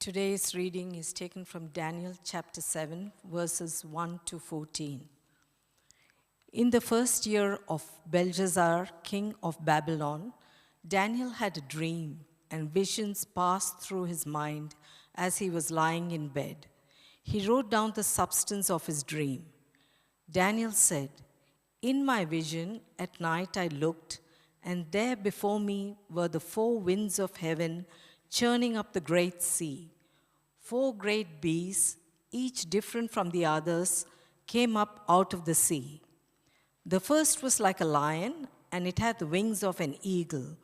Today's reading is taken from Daniel chapter 7, verses 1 to 14. In the first year of Belshazzar, king of Babylon, Daniel had a dream, and visions passed through his mind as he was lying in bed. He wrote down the substance of his dream. Daniel said, "In my vision at night I looked, and there before me were the four winds of heaven churning up the great sea. 4 great beasts, each different from the others, came up out of the sea. The first was like a lion, and it had the wings of an eagle.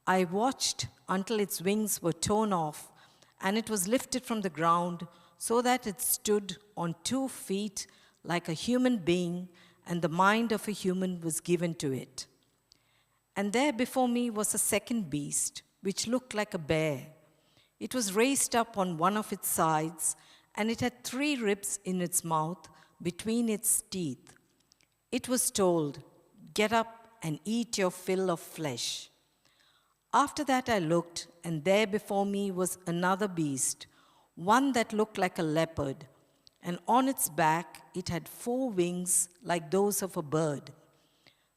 I watched until its wings were torn off, and it was lifted from the ground so that it stood on 2 feet like a human being, and the mind of a human was given to it. And there before me was a second beast, which looked like a bear. It was raised up on one of its sides, and it had 3 ribs in its mouth between its teeth. It was told, 'Get up and eat your fill of flesh.' After that I looked, and there before me was another beast, one that looked like a leopard, and on its back it had 4 wings like those of a bird.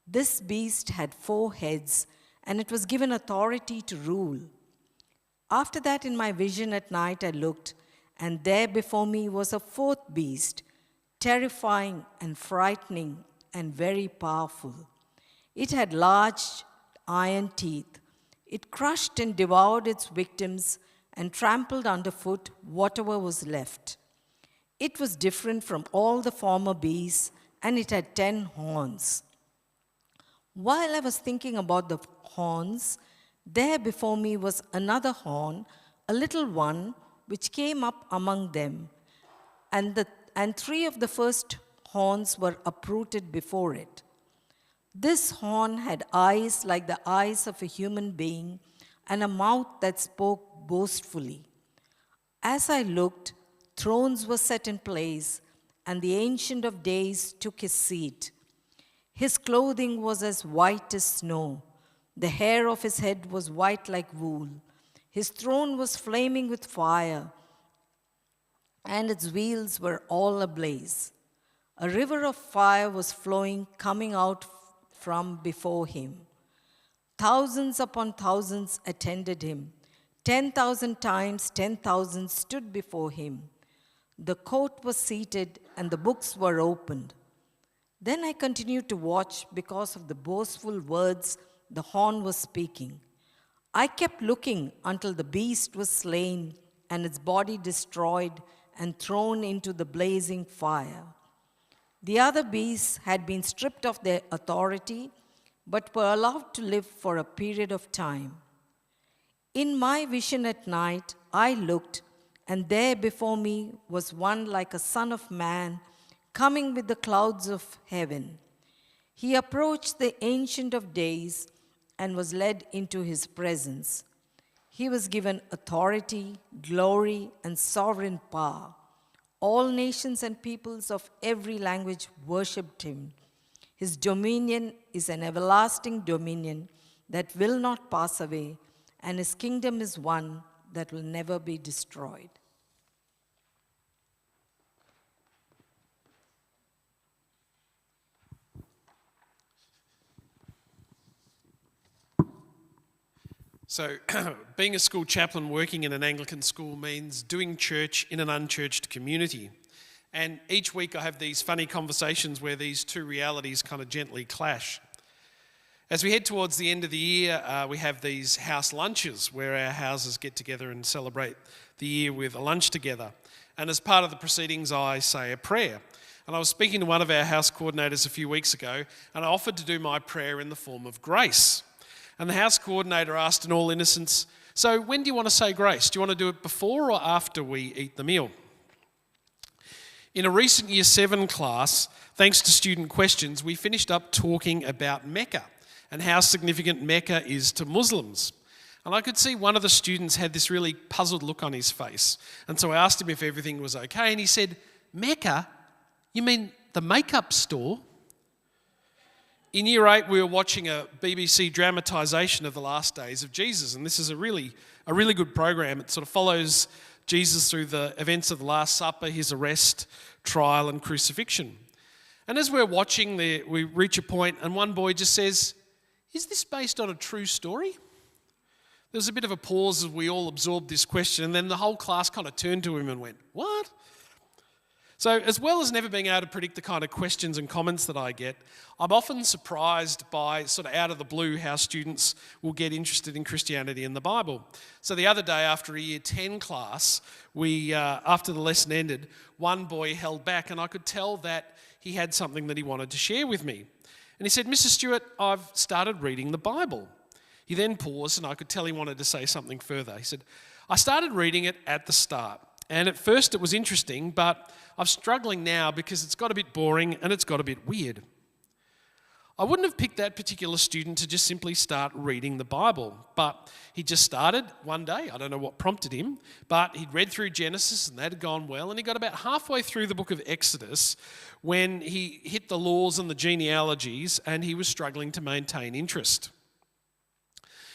This beast had 4 heads, and it was given authority to rule. After that, in my vision at night, I looked, and there before me was a 4th beast, terrifying and frightening and very powerful. It had large iron teeth. It crushed and devoured its victims and trampled underfoot whatever was left. It was different from all the former beasts, and it had 10 horns. While I was thinking about the horns, there before me was another horn, a little one, which came up among them, and 3 of the first horns were uprooted before it. This horn had eyes like the eyes of a human being, and a mouth that spoke boastfully. As I looked, thrones were set in place, and the Ancient of Days took his seat. His clothing was as white as snow. The hair of his head was white like wool. His throne was flaming with fire, and its wheels were all ablaze. A river of fire was flowing, coming out from before him. Thousands upon thousands attended him. 10,000 times 10,000 stood before him. The court was seated, and the books were opened. Then I continued to watch because of the boastful words the horn was speaking. I kept looking until the beast was slain and its body destroyed and thrown into the blazing fire. The other beasts had been stripped of their authority, but were allowed to live for a period of time. In my vision at night, I looked, and there before me was one like a son of man coming with the clouds of heaven. He approached the Ancient of Days and was led into his presence. He was given authority, glory, and sovereign power. All nations and peoples of every language worshipped him. His dominion is an everlasting dominion that will not pass away, and his kingdom is one that will never be destroyed." So, being a school chaplain working in an Anglican school means doing church in an unchurched community. And each week I have these funny conversations where these 2 realities kind of gently clash. As we head towards the end of the year, we have these house lunches where our houses get together and celebrate the year with a lunch together. And as part of the proceedings, I say a prayer. And I was speaking to one of our house coordinators a few weeks ago, and I offered to do my prayer in the form of grace. And the house coordinator asked in all innocence, "So when do you want to say grace? Do you want to do it before or after we eat the meal?" In a recent Year 7 class, thanks to student questions, we finished up talking about Mecca and how significant Mecca is to Muslims. And I could see one of the students had this really puzzled look on his face. And so I asked him if everything was okay, and he said, "Mecca? You mean the makeup store?" In Year 8, we were watching a BBC dramatisation of the last days of Jesus, and this is a really good program. It sort of follows Jesus through the events of the Last Supper, his arrest, trial and crucifixion. And as we're watching, we reach a point and one boy just says, "Is this based on a true story?" There was a bit of a pause as we all absorbed this question, and then the whole class kind of turned to him and went, "What?" So as well as never being able to predict the kind of questions and comments that I get, I'm often surprised by sort of out of the blue how students will get interested in Christianity and the Bible. So the other day after a year 10 class, after the lesson ended, one boy held back and I could tell that he had something that he wanted to share with me. And he said, "Mr. Stewart, I've started reading the Bible." He then paused and I could tell he wanted to say something further. He said, "I started reading it at the start. And at first it was interesting, but I'm struggling now because it's got a bit boring and it's got a bit weird." I wouldn't have picked that particular student to just simply start reading the Bible, but he just started one day. I don't know what prompted him, but he'd read through Genesis and that had gone well, and he got about halfway through the book of Exodus when he hit the laws and the genealogies and he was struggling to maintain interest.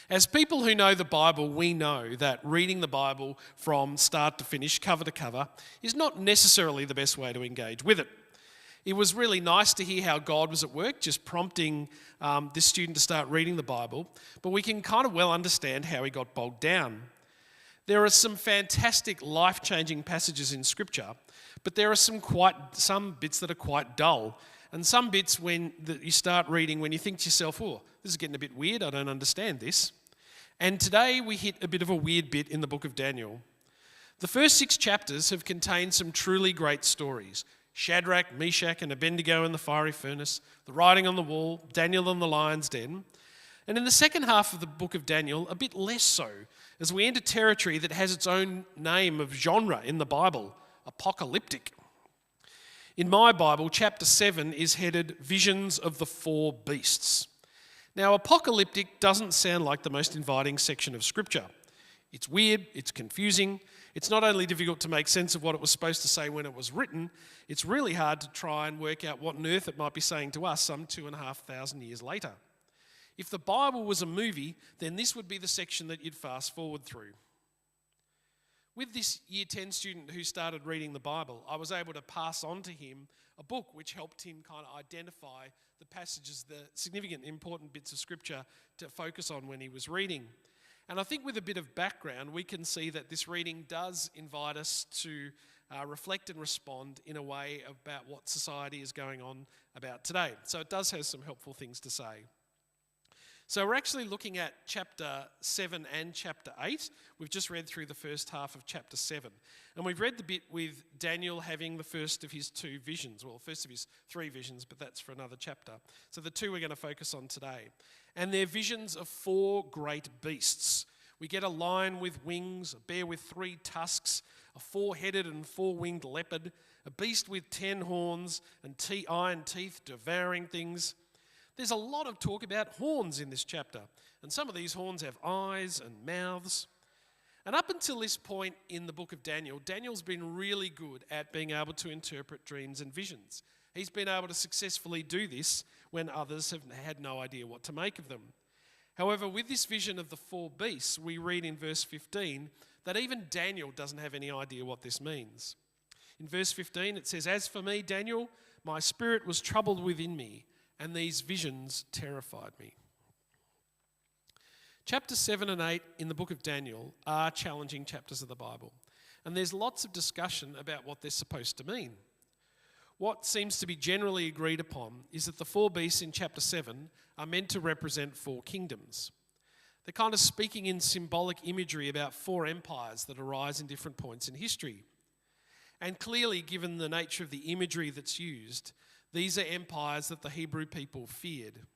As people who know the Bible, we know that reading the Bible from start to finish, cover to cover, is not necessarily the best way to engage with it. It was really nice to hear how God was at work, just prompting this student to start reading the Bible, but we can kind of well understand how he got bogged down. There are some fantastic life-changing passages in Scripture, but there are some bits that are quite dull, and some bits that you start reading when you think to yourself, "Oh, this is getting a bit weird, I don't understand this." And today we hit a bit of a weird bit in the book of Daniel. The first 6 chapters have contained some truly great stories. Shadrach, Meshach and Abednego in the fiery furnace, the writing on the wall, Daniel in the lion's den. And in the second half of the book of Daniel, a bit less so, as we enter territory that has its own name of genre in the Bible, apocalyptic. In my Bible, chapter 7 is headed Visions of the Four Beasts. Now, apocalyptic doesn't sound like the most inviting section of Scripture. It's weird, it's confusing, it's not only difficult to make sense of what it was supposed to say when it was written, it's really hard to try and work out what on earth it might be saying to us some 2,500 years later. If the Bible was a movie, then this would be the section that you'd fast forward through. With this year 10 student who started reading the Bible, I was able to pass on to him a book which helped him kind of identify the passages, the significant, important bits of Scripture to focus on when he was reading. And I think with a bit of background, we can see that this reading does invite us to reflect and respond in a way about what society is going on about today. So it does have some helpful things to say. So we're actually looking at chapter 7 and chapter 8. We've just read through the first half of chapter 7. And we've read the bit with Daniel having the first of his 2 visions. Well, first of his 3 visions, but that's for another chapter. So the 2 we're going to focus on today. And they're visions of 4 great beasts. We get a lion with wings, a bear with 3 tusks, a 4-headed and 4-winged leopard, a beast with 10 horns and iron teeth devouring things. There's a lot of talk about horns in this chapter, and some of these horns have eyes and mouths. And up until this point in the book of Daniel, Daniel's been really good at being able to interpret dreams and visions. He's been able to successfully do this when others have had no idea what to make of them. However, with this vision of the 4 beasts, we read in verse 15 that even Daniel doesn't have any idea what this means. In verse 15 it says, "As for me, Daniel, my spirit was troubled within me, and these visions terrified me." Chapter 7 and 8 in the book of Daniel are challenging chapters of the Bible, and there's lots of discussion about what they're supposed to mean. What seems to be generally agreed upon is that the 4 beasts in chapter 7 are meant to represent 4 kingdoms. They're kind of speaking in symbolic imagery about 4 empires that arise in different points in history. And clearly, given the nature of the imagery that's used, these are empires that the Hebrew people feared.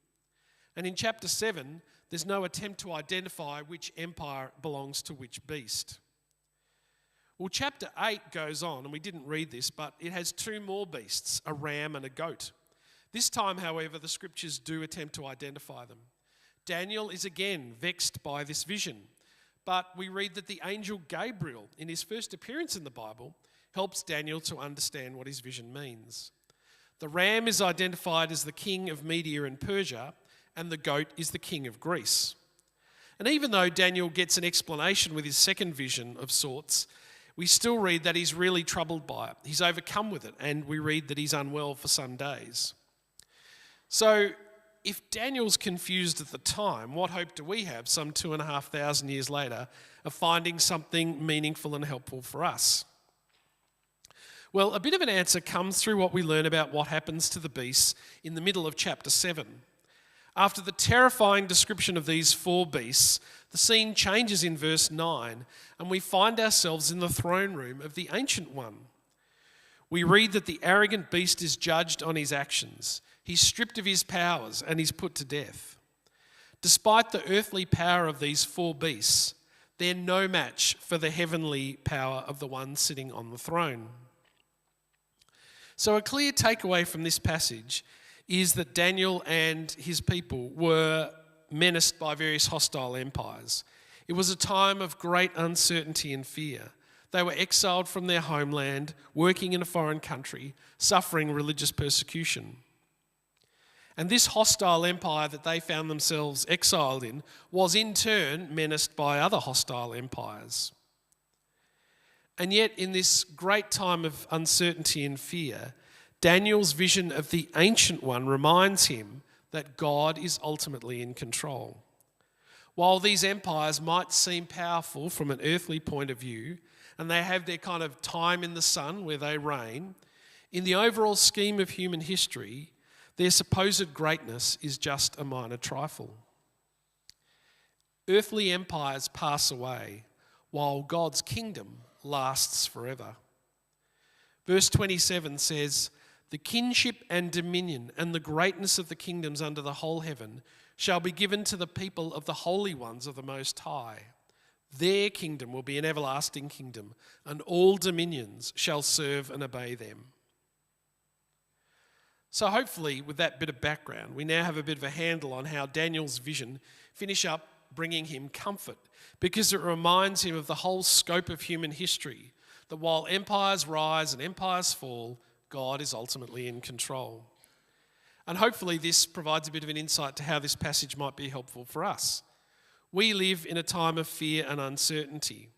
And in chapter 7, there's no attempt to identify which empire belongs to which beast. Well, chapter 8 goes on, and we didn't read this, but it has 2 more beasts, a ram and a goat. This time, however, the scriptures do attempt to identify them. Daniel is again vexed by this vision, but we read that the angel Gabriel, in his first appearance in the Bible, helps Daniel to understand what his vision means. The ram is identified as the king of Media and Persia, and the goat is the king of Greece. And even though Daniel gets an explanation with his second vision of sorts, we still read that he's really troubled by it. He's overcome with it, and we read that he's unwell for some days. So, if Daniel's confused at the time, what hope do we have some 2,500 years later of finding something meaningful and helpful for us? Well, a bit of an answer comes through what we learn about what happens to the beasts in the middle of chapter 7. After the terrifying description of these 4 beasts, the scene changes in verse 9, and we find ourselves in the throne room of the Ancient One. We read that the arrogant beast is judged on his actions. He's stripped of his powers and he's put to death. Despite the earthly power of these 4 beasts, they're no match for the heavenly power of the one sitting on the throne. So a clear takeaway from this passage is that Daniel and his people were menaced by various hostile empires. It was a time of great uncertainty and fear. They were exiled from their homeland, working in a foreign country, suffering religious persecution. And this hostile empire that they found themselves exiled in was in turn menaced by other hostile empires. And yet, in this great time of uncertainty and fear, Daniel's vision of the Ancient One reminds him that God is ultimately in control. While these empires might seem powerful from an earthly point of view, and they have their kind of time in the sun where they reign, in the overall scheme of human history, their supposed greatness is just a minor trifle. Earthly empires pass away, while God's kingdom lasts forever. Verse 27 says, "The kinship and dominion and the greatness of the kingdoms under the whole heaven shall be given to the people of the holy ones of the Most High. Their kingdom will be an everlasting kingdom, and all dominions shall serve and obey them." So hopefully, with that bit of background, we now have a bit of a handle on how Daniel's vision finish up bringing him comfort, because it reminds him of the whole scope of human history, that while empires rise and empires fall, God is ultimately in control. And hopefully this provides a bit of an insight to how this passage might be helpful for us. We live in a time of fear and uncertainty.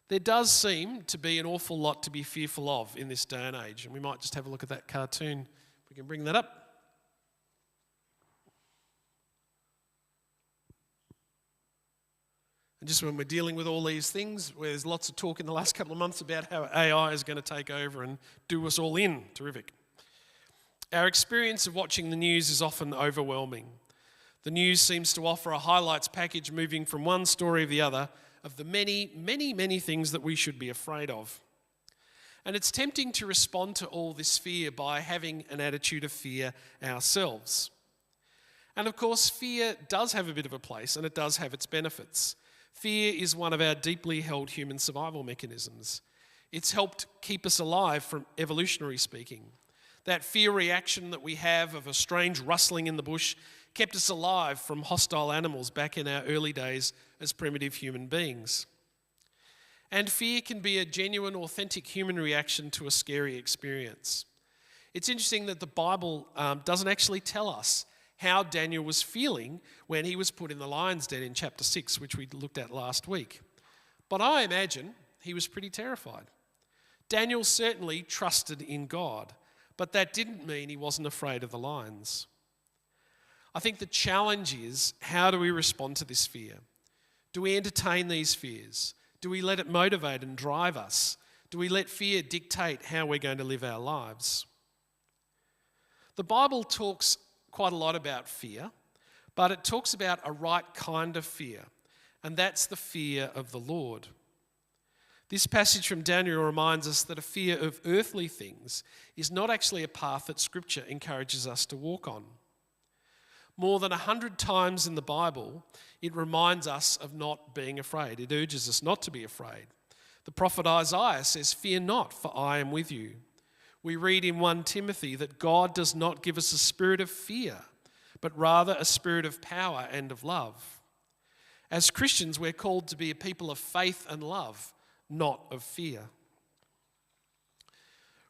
There does seem to be an awful lot to be fearful of in this day and age, and we might just have a look at that cartoon. If we can bring that up. And just when we're dealing with all these things, where there's lots of talk in the last couple of months about how AI is going to take over and do us all in. Terrific. Our experience of watching the news is often overwhelming. The news seems to offer a highlights package moving from one story to the other of the many, many, many things that we should be afraid of. And it's tempting to respond to all this fear by having an attitude of fear ourselves. And of course, fear does have a bit of a place, and it does have its benefits. Fear is one of our deeply held human survival mechanisms. It's helped keep us alive from evolutionary speaking. That fear reaction that we have of a strange rustling in the bush kept us alive from hostile animals back in our early days as primitive human beings. And fear can be a genuine, authentic human reaction to a scary experience. It's interesting that the Bible doesn't actually tell us how Daniel was feeling when he was put in the lion's den in chapter 6, which we looked at last week. But I imagine he was pretty terrified. Daniel certainly trusted in God, but that didn't mean he wasn't afraid of the lions. I think the challenge is, how do we respond to this fear? Do we entertain these fears? Do we let it motivate and drive us? Do we let fear dictate how we're going to live our lives? The Bible talks quite a lot about fear, but it talks about a right kind of fear, and that's the fear of the Lord. This passage from Daniel reminds us that a fear of earthly things is not actually a path that Scripture encourages us to walk on. More than 100 times in the Bible, it reminds us of not being afraid. It urges us not to be afraid. The prophet Isaiah says, "Fear not, for I am with you." We read in 1 Timothy that God does not give us a spirit of fear, but rather a spirit of power and of love. As Christians, we're called to be a people of faith and love, not of fear.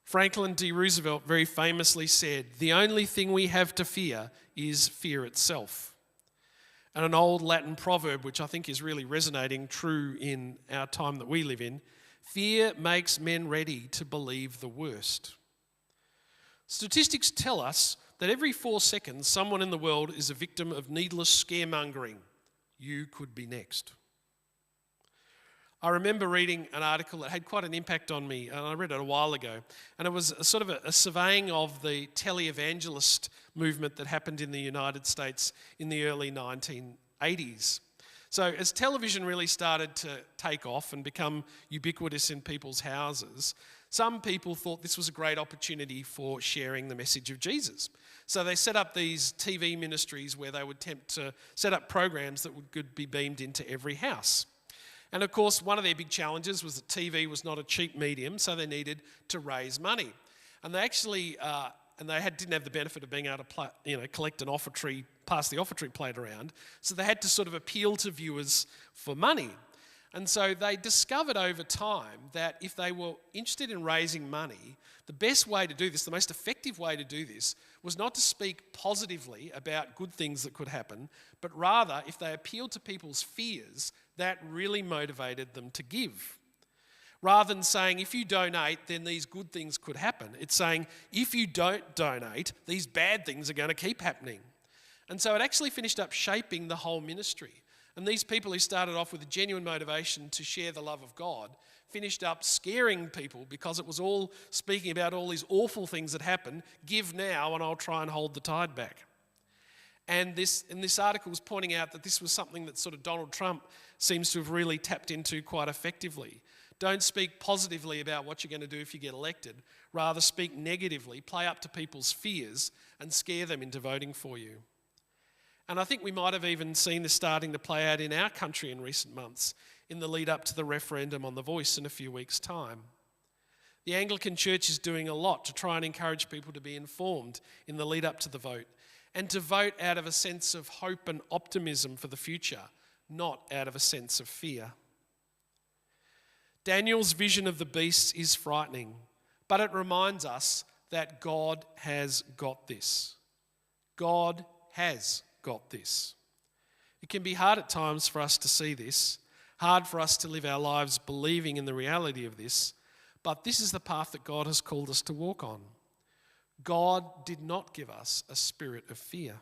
Franklin D. Roosevelt very famously said, "The only thing we have to fear is fear itself." and an old Latin proverb, which I think is really resonating true in our time that we live in. Fear makes men ready to believe the worst. Statistics tell us that every 4 seconds, someone in the world is a victim of needless scaremongering. You could be next. I remember reading an article that had quite an impact on me, and I read it a while ago, and it was a surveying of the televangelist movement that happened in the United States in the early 1980s. So as television really started to take off and become ubiquitous in people's houses, some people thought this was a great opportunity for sharing the message of Jesus. So they set up these TV ministries where they would attempt to set up programs that could be beamed into every house. And of course, one of their big challenges was that TV was not a cheap medium, so they needed to raise money. And they actually, didn't have the benefit of being able to collect an offertory, pass the offertory plate around, so they had to sort of appeal to viewers for money. And so they discovered over time that if they were interested in raising money, the best way to do this, the most effective way to do this, was not to speak positively about good things that could happen, but rather, if they appealed to people's fears, that really motivated them to give. Rather than saying, if you donate, then these good things could happen. It's saying, if you don't donate, these bad things are going to keep happening. And so it actually finished up shaping the whole ministry. And these people who started off with a genuine motivation to share the love of God finished up scaring people because it was all speaking about all these awful things that happen. Give now and I'll try and hold the tide back. And this article was pointing out that this was something that sort of Donald Trump seems to have really tapped into quite effectively. Don't speak positively about what you're going to do if you get elected. Rather, speak negatively, play up to people's fears and scare them into voting for you. And I think we might have even seen this starting to play out in our country in recent months in the lead up to the referendum on The Voice in a few weeks' time. The Anglican Church is doing a lot to try and encourage people to be informed in the lead up to the vote and to vote out of a sense of hope and optimism for the future, not out of a sense of fear. Daniel's vision of the beast is frightening, but it reminds us that God has got this. God has got this. It can be hard at times for us to see this, hard for us to live our lives believing in the reality of this, but this is the path that God has called us to walk on. God did not give us a spirit of fear.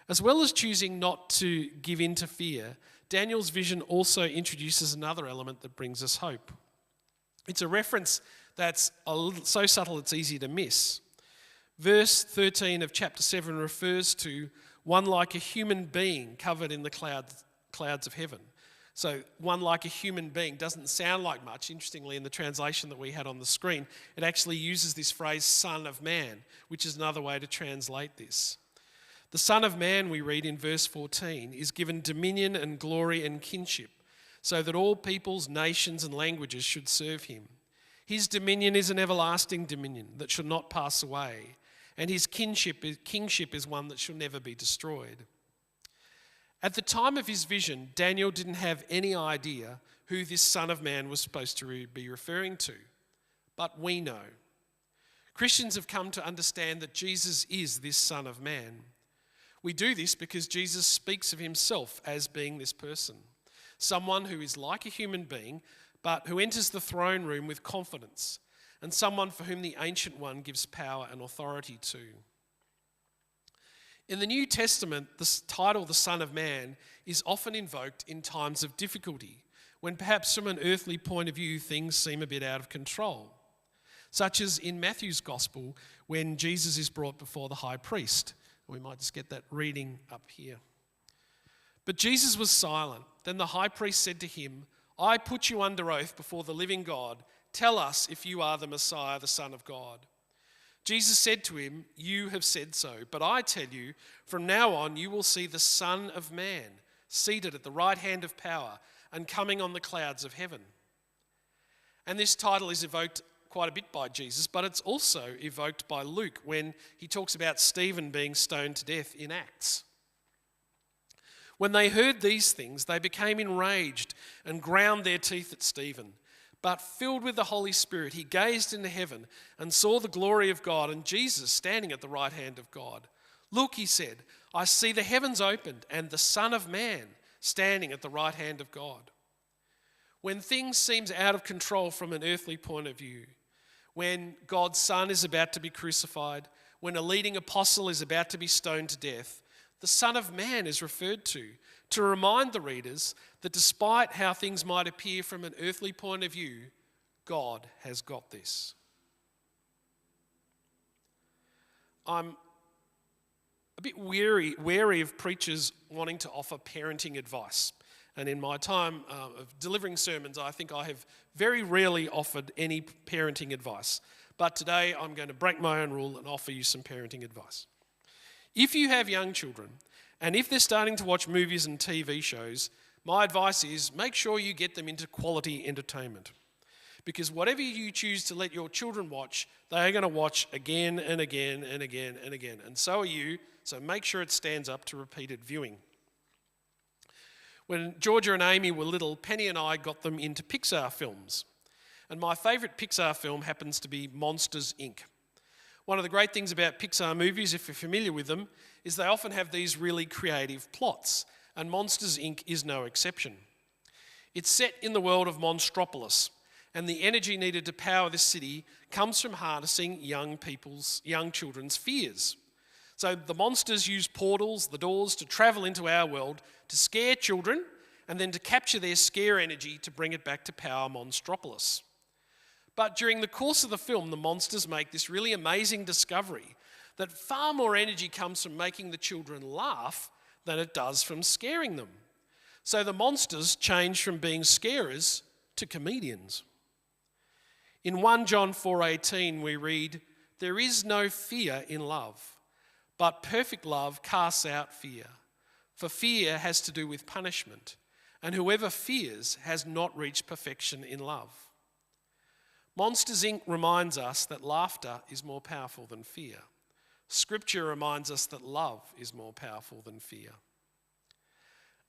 As well as choosing not to give in to fear, Daniel's vision also introduces another element that brings us hope. It's a reference that's so subtle it's easy to miss. Verse 13 of chapter 7 refers to one like a human being covered in the clouds of heaven. So one like a human being doesn't sound like much. Interestingly, in the translation that we had on the screen, it actually uses this phrase, Son of Man, which is another way to translate this. The Son of Man, we read in verse 14, is given dominion and glory and kinship, so that all peoples, nations and languages should serve him. His dominion is an everlasting dominion that shall not pass away, and his kingship is one that shall never be destroyed. At the time of his vision, Daniel didn't have any idea who this Son of Man was supposed to be referring to, but we know. Christians have come to understand that Jesus is this Son of Man. We do this because Jesus speaks of himself as being this person, someone who is like a human being, but who enters the throne room with confidence, and someone for whom the Ancient One gives power and authority to. In the New Testament, the title, the Son of Man, is often invoked in times of difficulty, when perhaps from an earthly point of view things seem a bit out of control, such as in Matthew's Gospel when Jesus is brought before the high priest. We might just get that reading up here. But Jesus was silent. Then the high priest said to him, I put you under oath before the living God. Tell us if you are the Messiah, the Son of God. Jesus said to him, you have said so, but I tell you, from now on you will see the Son of Man seated at the right hand of power and coming on the clouds of heaven. And this title is evoked quite a bit by Jesus, but it's also evoked by Luke when he talks about Stephen being stoned to death in Acts. When they heard these things, they became enraged and ground their teeth at Stephen. But filled with the Holy Spirit, he gazed into heaven and saw the glory of God and Jesus standing at the right hand of God. Look, he said, I see the heavens opened and the Son of Man standing at the right hand of God. When things seem out of control from an earthly point of view, when God's Son is about to be crucified, when a leading apostle is about to be stoned to death, the Son of Man is referred to remind the readers that despite how things might appear from an earthly point of view, God has got this. I'm a bit wary of preachers wanting to offer parenting advice. And in my time of delivering sermons, I think I have very rarely offered any parenting advice. But today I'm going to break my own rule and offer you some parenting advice. If you have young children, and if they're starting to watch movies and TV shows, my advice is make sure you get them into quality entertainment. Because whatever you choose to let your children watch, they are going to watch again and again and again and again. And so are you, so make sure it stands up to repeated viewing. When Georgia and Amy were little, Penny and I got them into Pixar films. And my favourite Pixar film happens to be Monsters, Inc. One of the great things about Pixar movies, if you're familiar with them, is they often have these really creative plots. And Monsters, Inc. is no exception. It's set in the world of Monstropolis, and the energy needed to power this city comes from harnessing young children's fears. So the monsters use portals, the doors, to travel into our world to scare children and then to capture their scare energy to bring it back to power Monstropolis. But during the course of the film, the monsters make this really amazing discovery that far more energy comes from making the children laugh than it does from scaring them. So the monsters change from being scarers to comedians. In 1 John 4:18 we read, "There is no fear in love, but perfect love casts out fear. For fear has to do with punishment, and whoever fears has not reached perfection in love." Monsters, Inc. reminds us that laughter is more powerful than fear. Scripture reminds us that love is more powerful than fear.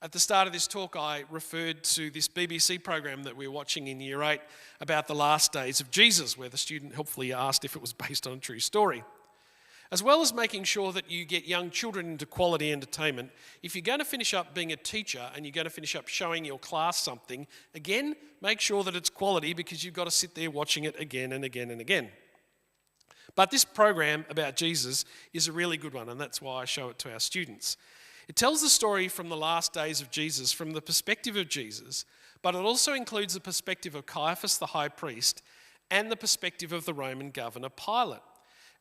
At the start of this talk, I referred to this BBC program that we're watching in Year 8 about the last days of Jesus, where the student helpfully asked if it was based on a true story. As well as making sure that you get young children into quality entertainment, if you're going to finish up being a teacher and you're going to finish up showing your class something, again, make sure that it's quality because you've got to sit there watching it again and again and again. But this program about Jesus is a really good one, and that's why I show it to our students. It tells the story from the last days of Jesus, from the perspective of Jesus, but it also includes the perspective of Caiaphas the high priest and the perspective of the Roman governor Pilate.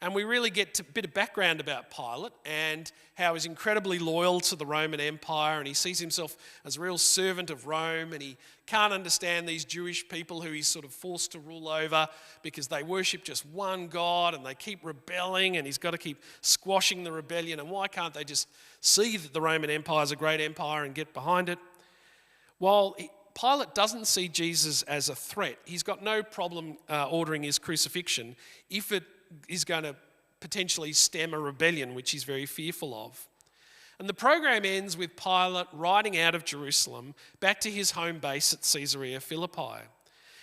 And we really get a bit of background about Pilate and how he's incredibly loyal to the Roman Empire, and he sees himself as a real servant of Rome, and he can't understand these Jewish people who he's sort of forced to rule over because they worship just one God and they keep rebelling, and he's got to keep squashing the rebellion. And why can't they just see that the Roman Empire is a great empire and get behind it? While Pilate doesn't see Jesus as a threat, he's got no problem ordering his crucifixion if it is going to potentially stem a rebellion, which he's very fearful of. And the program ends with Pilate riding out of Jerusalem back to his home base at Caesarea Philippi.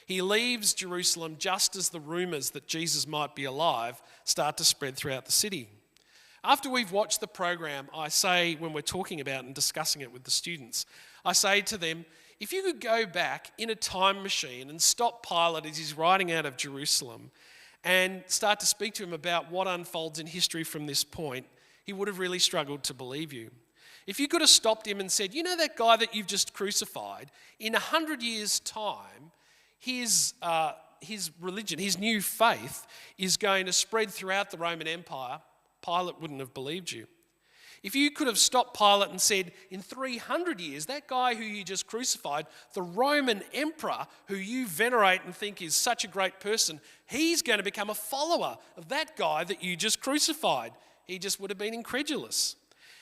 He leaves Jerusalem just as the rumours that Jesus might be alive start to spread throughout the city. After we've watched the program, I say, when we're talking about and discussing it with the students, I say to them, if you could go back in a time machine and stop Pilate as he's riding out of Jerusalem and start to speak to him about what unfolds in history from this point, he would have really struggled to believe you. If you could have stopped him and said, you know that guy that you've just crucified, in 100 years' time, his religion, his new faith, is going to spread throughout the Roman Empire, Pilate wouldn't have believed you. If you could have stopped Pilate and said, in 300 years, that guy who you just crucified, the Roman emperor who you venerate and think is such a great person, he's going to become a follower of that guy that you just crucified. He just would have been incredulous.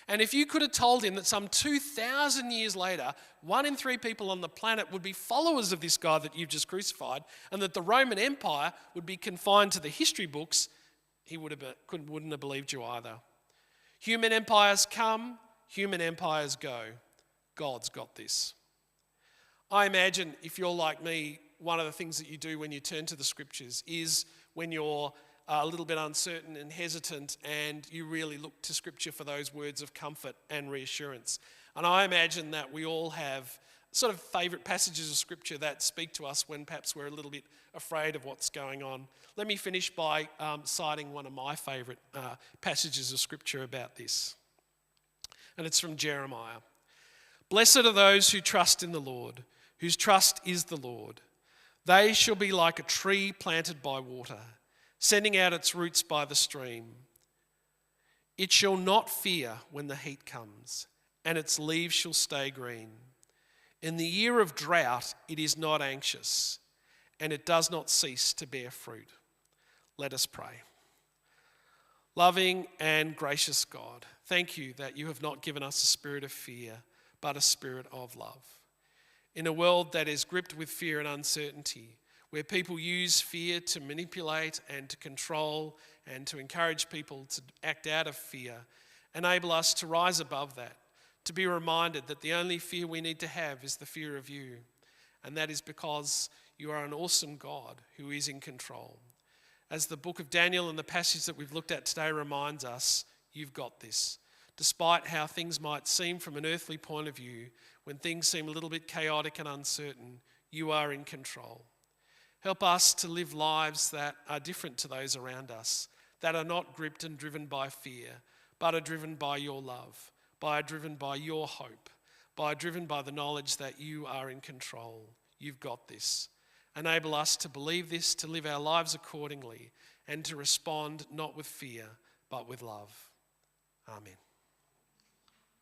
And if you could have told him that some 2,000 years later, 1 in 3 people on the planet would be followers of this guy that you've just crucified, and that the Roman Empire would be confined to the history books, he wouldn't have believed you either. Human empires come, human empires go. God's got this. I imagine if you're like me, one of the things that you do when you turn to the scriptures is when you're a little bit uncertain and hesitant, and you really look to Scripture for those words of comfort and reassurance. And I imagine that we all have sort of favourite passages of Scripture that speak to us when perhaps we're a little bit afraid of what's going on. Let me finish by citing one of my favourite passages of Scripture about this. And it's from Jeremiah. Blessed are those who trust in the Lord, whose trust is the Lord. They shall be like a tree planted by water, sending out its roots by the stream. It shall not fear when the heat comes, and its leaves shall stay green. In the year of drought, it is not anxious, and it does not cease to bear fruit. Let us pray. Loving and gracious God, thank you that you have not given us a spirit of fear, but a spirit of love. In a world that is gripped with fear and uncertainty, where people use fear to manipulate and to control and to encourage people to act out of fear, enable us to rise above that, to be reminded that the only fear we need to have is the fear of you, and that is because you are an awesome God who is in control. As the book of Daniel and the passage that we've looked at today reminds us, you've got this. Despite how things might seem from an earthly point of view, when things seem a little bit chaotic and uncertain, you are in control. Help us to live lives that are different to those around us, that are not gripped and driven by fear, but are driven by your love, driven by your hope, driven by the knowledge that you are in control. You've got this. Enable us to believe this, to live our lives accordingly, and to respond not with fear, but with love. Amen.